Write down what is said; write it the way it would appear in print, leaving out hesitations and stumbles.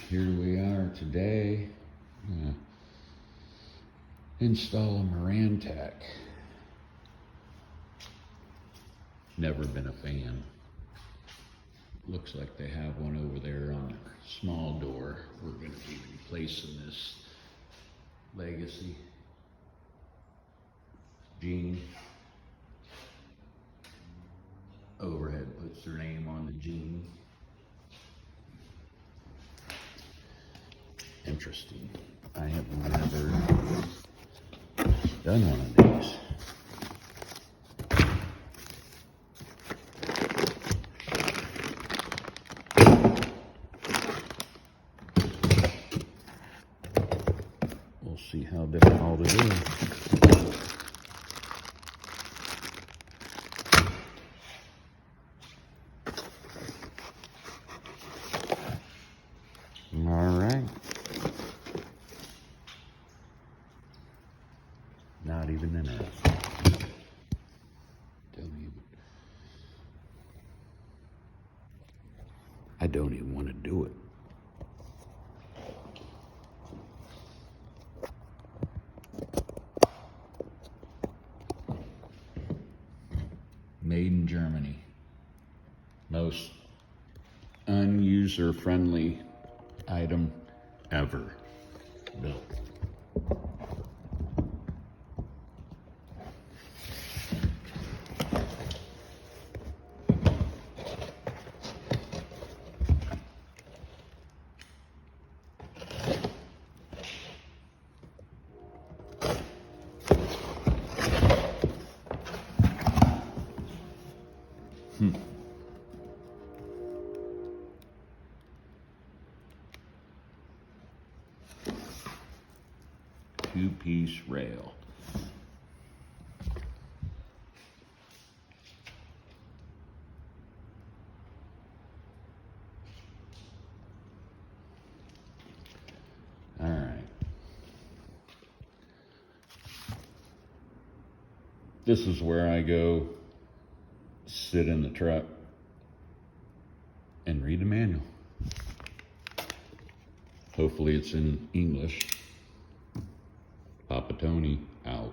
Here we are today. Install a Marantec. Never been a fan. Looks like they have one over there on the small door. We're going to be replacing this Legacy Gene. Overhead puts their name on the Gene. Interesting. I have never done one of these. We'll see how difficult it is. All right. Not even interested. I don't even want to do it. Made in Germany. Most unuser-friendly item ever built. Two-piece rail. All right. This is where I go sit in the truck and read the manual. Hopefully it's in English. Papa Tony out.